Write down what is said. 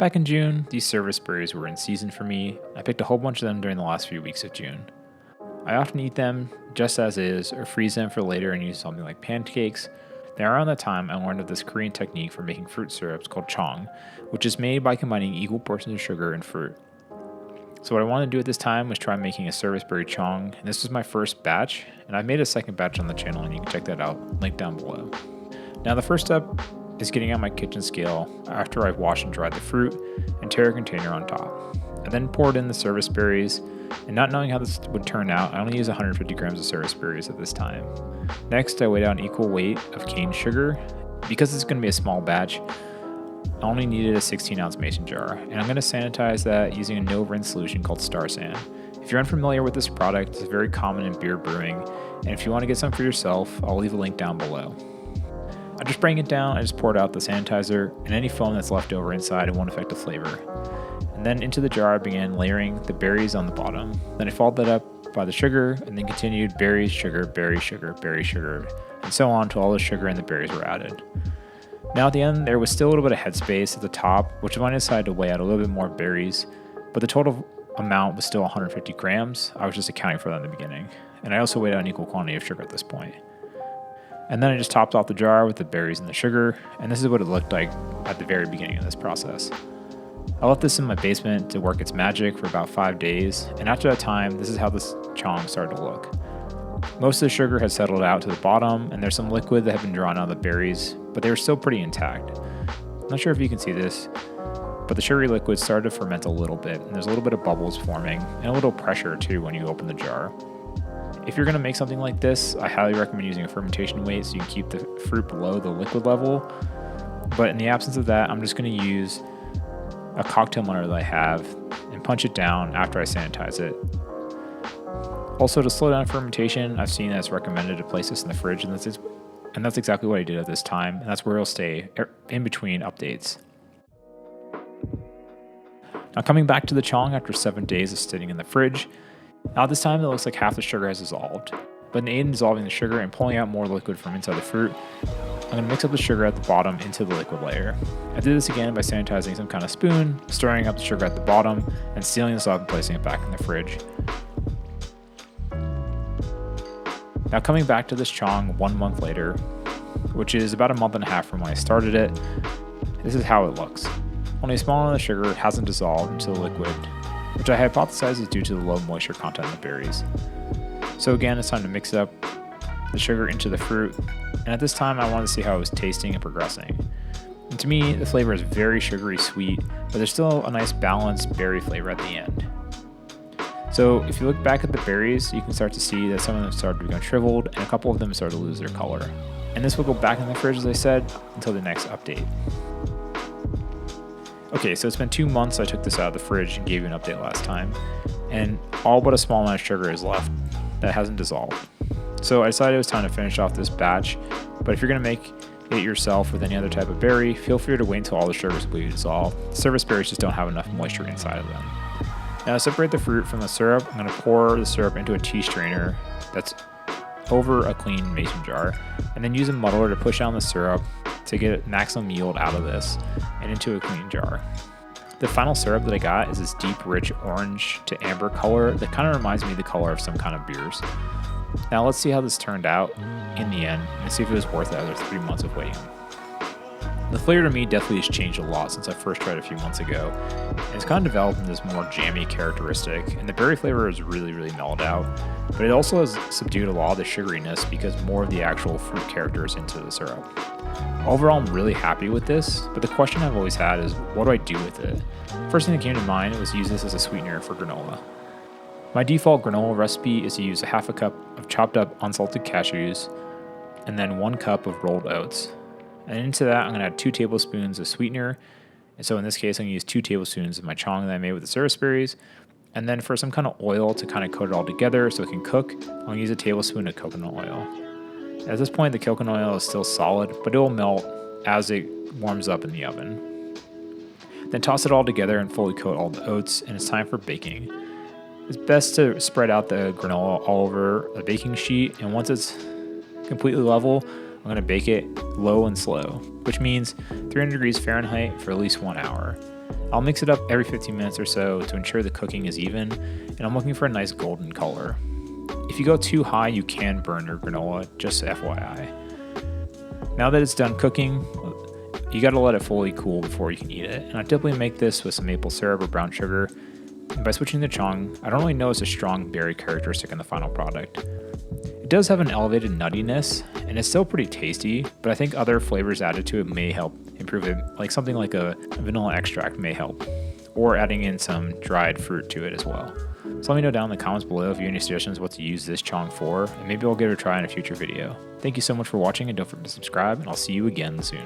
Back in June, these Serviceberries were in season for me. I picked a whole bunch of them during the last few weeks of June. I often eat them just as is or freeze them for later and use something like pancakes. Now around that time, I learned of this Korean technique for making fruit syrups called Cheong, which is made by combining equal portions of sugar and fruit. So what I wanted to do at this time was try making a Serviceberry Cheong, and this was my first batch, and I've made a second batch on the channel and you can check that out, link down below. Now the first step is getting out my kitchen scale after I've washed and dried the fruit and tear a container on top. I then poured in the Serviceberries, and not knowing how this would turn out, I only use 150 grams of Serviceberries at this time. Next, I weighed out an equal weight of cane sugar. Because it's going to be a small batch, I only needed a 16-ounce mason jar, and I'm going to sanitize that using a no-rinse solution called Star San. If you're unfamiliar with this product, it's very common in beer brewing, and if you want to get some for yourself, I'll leave a link down below. After spraying it down, I just poured out the sanitizer, and any foam that's left over inside, it won't affect the flavor. And then into the jar I began layering the berries on the bottom. Then I followed that up by the sugar, and then continued berries, sugar, berry, sugar, berry, sugar, and so on till all the sugar and the berries were added. Now at the end, there was still a little bit of headspace at the top, which is when I decided to weigh out a little bit more berries, but the total amount was still 150 grams. I was just accounting for that in the beginning. And I also weighed out an equal quantity of sugar at this point. And then I just topped off the jar with the berries and the sugar, and this is what it looked like at the very beginning of this process. I left this in my basement to work its magic for about 5 days, and after that time, this is how this Cheong started to look. Most of the sugar had settled out to the bottom, and there's some liquid that had been drawn out of the berries, but they were still pretty intact. I'm not sure if you can see this, but the sugary liquid started to ferment a little bit, and there's a little bit of bubbles forming, and a little pressure too when you open the jar. If you're going to make something like this, I highly recommend using a fermentation weight so you can keep the fruit below the liquid level. But in the absence of that, I'm just going to use a cocktail monitor that I have and punch it down after I sanitize it. Also, to slow down fermentation, I've seen that it's recommended to place this in the fridge, and that's exactly what I did at this time, and that's where it'll stay in between updates. Now coming back to the Cheong after 7 days of sitting in the fridge, now this time it looks like half the sugar has dissolved, but in aid in dissolving the sugar and pulling out more liquid from inside the fruit, I'm going to mix up the sugar at the bottom into the liquid layer. I did this again by sanitizing some kind of spoon, stirring up the sugar at the bottom, and sealing this up and placing it back in the fridge. Now coming back to this Cheong 1 month later, which is about a month and a half from when I started it, this is how it looks. Only a small amount of sugar hasn't dissolved into the liquid, which I hypothesize is due to the low moisture content of the berries. So again, it's time to mix up the sugar into the fruit, and at this time I wanted to see how it was tasting and progressing. And to me, the flavor is very sugary sweet, but there's still a nice balanced berry flavor at the end. So if you look back at the berries, you can start to see that some of them started to become shriveled, and a couple of them started to lose their color. And this will go back in the fridge, as I said, until the next update. Okay, so it's been 2 months I took this out of the fridge and gave you an update last time, and all but a small amount of sugar is left that hasn't dissolved. So I decided it was time to finish off this batch, but if you're going to make it yourself with any other type of berry, feel free to wait until all the sugar is completely dissolved. Serviceberries just don't have enough moisture inside of them. Now to separate the fruit from the syrup, I'm going to pour the syrup into a tea strainer that's over a clean mason jar, and then use a muddler to push down the syrup to get maximum yield out of this and into a clean jar. The final syrup that I got is this deep, rich orange to amber color that kind of reminds me of the color of some kind of beers. Now let's see how this turned out in the end and see if it was worth the other 3 months of waiting. The flavor to me definitely has changed a lot since I first tried it a few months ago, and it's kind of developed in this more jammy characteristic, and the berry flavor is really mellowed out, but it also has subdued a lot of the sugariness because more of the actual fruit character is into the syrup. Overall, I'm really happy with this, but the question I've always had is, what do I do with it? First thing that came to mind was use this as a sweetener for granola. My default granola recipe is to use a half a cup of chopped up unsalted cashews, and then 1 cup of rolled oats. And into that, I'm going to add 2 tablespoons of sweetener. And so in this case, I'm going to use 2 tablespoons of my Cheong that I made with the Serviceberries. And then for some kind of oil to kind of coat it all together so it can cook, I'm going to use a tablespoon of coconut oil. At this point, the coconut oil is still solid, but it will melt as it warms up in the oven. Then toss it all together and fully coat all the oats, and it's time for baking. It's best to spread out the granola all over a baking sheet, and once it's completely level, I'm going to bake it low and slow, which means 300 degrees Fahrenheit for at least 1 hour. I'll mix it up every 15 minutes or so to ensure the cooking is even, and I'm looking for a nice golden color. If you go too high, you can burn your granola, just FYI. Now that it's done cooking, you gotta let it fully cool before you can eat it, and I typically make this with some maple syrup or brown sugar. And by switching to Cheong, I don't really notice a strong berry characteristic in the final product. It does have an elevated nuttiness, and it's still pretty tasty, but I think other flavors added to it may help improve it, like something like a vanilla extract may help, or adding in some dried fruit to it as well. So let me know down in the comments below if you have any suggestions what to use this Cheong for, and maybe I'll give it a try in a future video. Thank you so much for watching, and don't forget to subscribe, and I'll see you again soon.